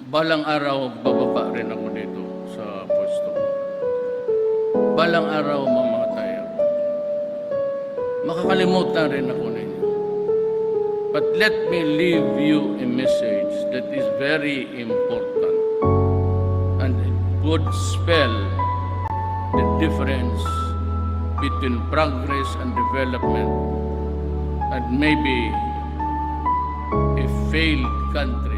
Balang araw, bababa rin ako dito sa pwesto ko. Balang araw, mamamatay ako. Makakalimutan rin ako ninyo. But let me leave you a message that is very important and it would spell the difference between progress and development and maybe a failed country.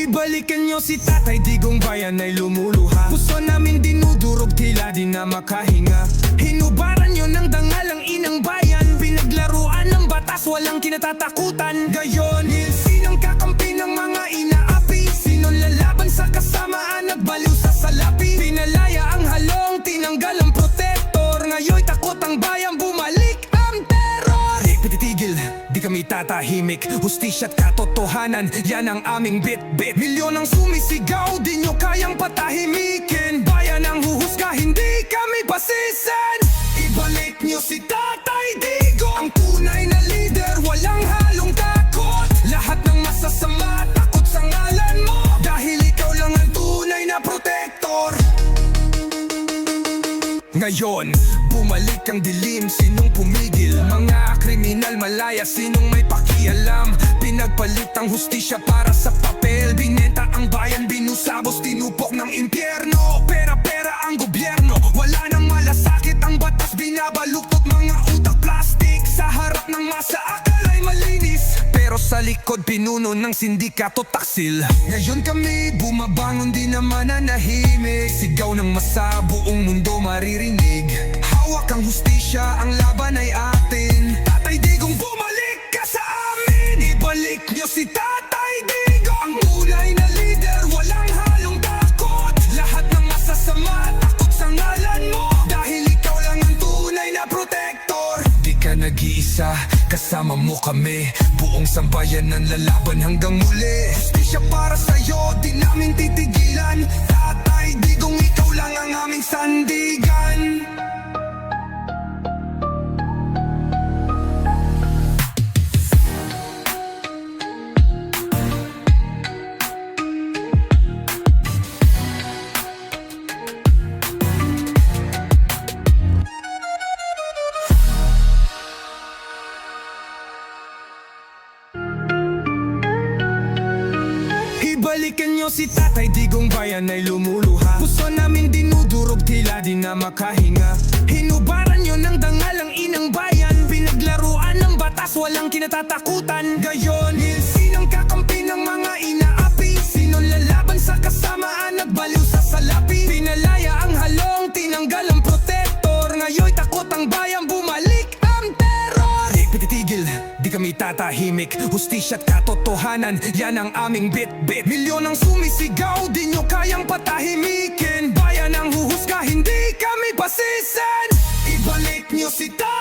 Ibalikan nyo si Tatay Digong, bayan ay lumuluha. Puso namin dinudurog, tila di na makahinga. Hinubaran nyo ng dangalang inang bayan. Pinaglaruan ng batas, walang kinatatakutan. Gayon, sinong kakampi ng mga inaapi? Sinong lalaban sa kasamaan, nagbaliw sa salapi? Pinalaya ang halong, tinanggal ang protektor. Ngayon'y takot ang bayan, bumalik ang terror. Di pititigil, di kami tatahimik. Hustisya't katotohanan, yan ang aming bit-bit. Milyon ang sumisigaw, di nyo kayang patahimikin. Bayan ang huhusga, hindi kami basisin. Ibalik nyo si Tatay Digong, ang tunay na leader, walang halong takot. Lahat ng masasama, takot sa ngalan mo, dahil ikaw lang ang tunay na protektor. Ngayon, bumalik ang dilim, sinong pumigil? Mga kriminal malaya, sinong may pakialam? Pinagpalit ang hustisya para sa papel. Binenta ang bayan, binusabos, tinupok ng impyerno. Pera-pera ang gobyerno, wala nang malasakit ang batas. Binabaluktot mga utak plastic, sa harap ng masa akala'y malinis, pero sa likod pinuno ng sindikato taksil. Ngayon kami bumabangon, di naman nanahimik. Sigaw ng masa, buong mundo maririnig. Hawak ang hustisya, ang laban ay atin. Tatay Digong, bumalik ka sa amin. Ibalik nyo si Tatay Digong, ang tunay na leader, walang halong takot. Lahat ng masasama, takot sa ngalan mo, dahil ikaw lang ang tunay na protektor. Di ka nag-iisa, kasama mo kami. Buong sambayan ng lalaban hanggang muli. Hustisya para sa'yo, di namin titigilan. Tatay Digong, ikaw lang ang aming sandigan. Ibalikan nyo si Tatay Digong, bayan ay lumuluha. Puso namin dinudurog, tila di na makahinga. Hinubaran nyo ng dangalang inang bayan. Pinaglaruan ng batas, walang kinatatakutan. Gayon, sinong kakampi ng mga inaapi? Sinong lalaban sa kasamaan, nagbaliw sa salapi? Pinalaya ang halong, tinanggal ang protektor. Ngayon'y takot ang bayan, bumalik ang terror. Di pititigil, di kami tatahimik. Hustisya't katotohanan, yan ang aming bit-bit. Milyon ang sumisigaw, di nyo kayang patahimikin. Bayan ang huhusga, hindi kami basisin. Ibalik nyo si Tatay